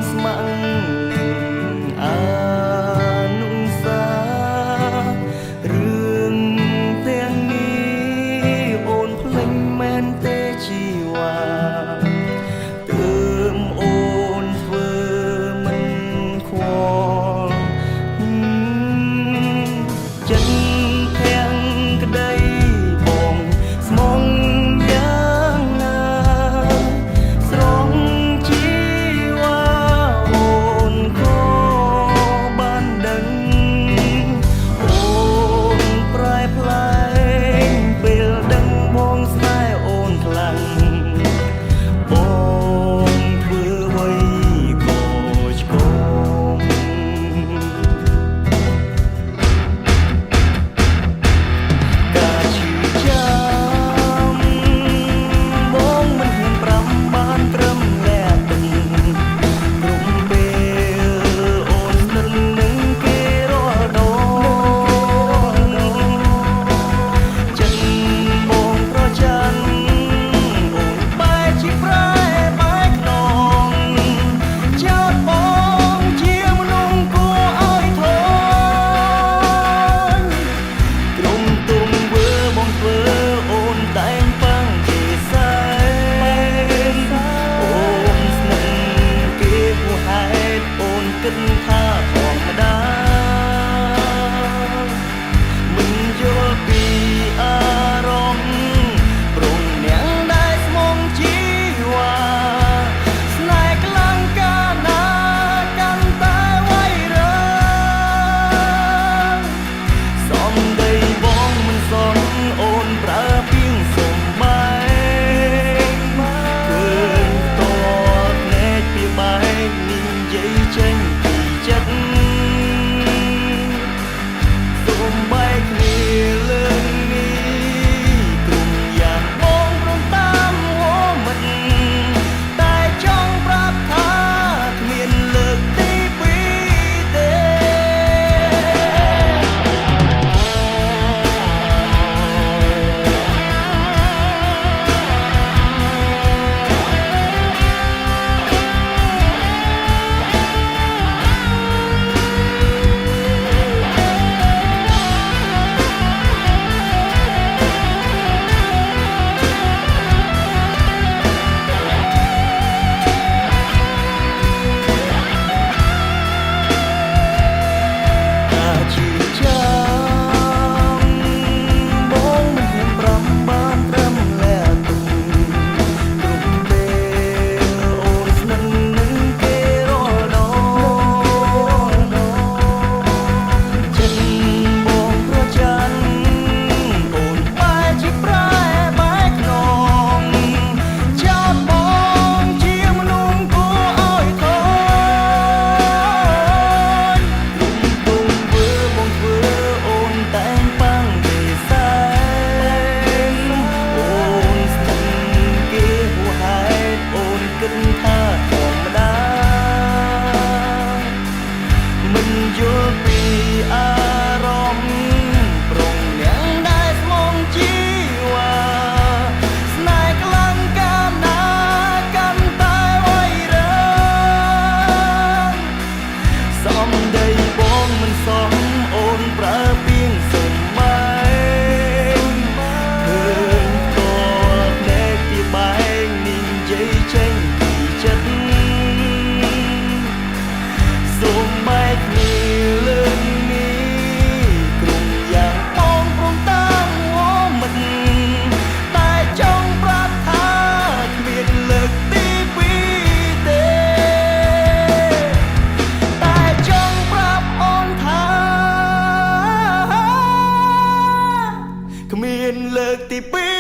ស្ម័គ្រនឹងអានុសារឿងទាំងនេះអូនភ្លេចមែនទេជីវ៉ាទើបអូនធ្វើមិនខ្វល់ចិត្តទាំងក្តីបងស្មងយ៉ាងណាស្រងជីវ៉ាអូនក៏បានដឹងអូនប្រែប្លែកពេលដឹងបងស្នេហ៍អូនខ្លាំងបងធ្វើអ្វីក៏ឆ្គងការឈឺចាំបងមិនហ៊ានប្រាំបានត្រឹមលែទឹកព្រមពេលអូនស្និទ្ធនឹងគេរាល់ដងចិត្តបងប្រច័ណ្ឌអូនបែរជាប្រែបែកខ្នងចោតបងជាមនុស្សគួរឲ្យធន់ក្រុមទុំវើបងធ្វើអូនតែងប៉ាំងគេសែនអូនស្នេហ៍គេហួសហេតុអូនគិតថាធម្មតាមិនយល់ពីអារម្មណ៍ព្រមអ្នកដែលស្មងជីវ៉ាស្នេហ៍ខ្លាំងកាលណាកាន់តែវៃរឿងសំដីបងមិនសនអូនប្រើពាងសំបែកឃើញតតភ្នែកពីបែកនិយាយចេញពីចិត្តសូមបែកគ្នាលើនេះព្រមយ៉ាងបងព្រមតាមហួមិនតែចង់ប្រាប់ថាគ្មានលើកទីពីរទេ ការឈឺចាំបងមិនហ៊ានប្រាំបានត្រឹមលែទុំគ្រប់ពេលអូនស្និទ្ធនឹងគេរាល់ដងចិត្តបងប្រច័ណ្ឌអូនបែរជាប្រែបែកខ្នងចោតបងជាមនុស្សគួរឲ្យធន់ទុំវើបងធ្វើអូនតែងប៉ាំងគេសែនអូនស្នេហ៍គេហួសហេតុអូនគិតថាធម្មតាមិនយល់ពីអារម្មណ៍ព្រមអ្នកដែលស្មងជីវ៉ាស្នេហ៍ខ្លាំងកាលណាកាន់តែវៃរឿងសំដីបងមិនសមអូនប្រើពាងសំបែកឃើញតភ្នែកពីបែកនិយាយចេញពីចិត្តសូមបែកគ្នាលើនេះក្រុមយ៉ាងបងព្រមតាមហួមិនតែចង់ប្រាប់ថាគ្មានលើកទីពីរទេតែចង់ប្រាប់អូនថាគ្មានលើកទីពីរ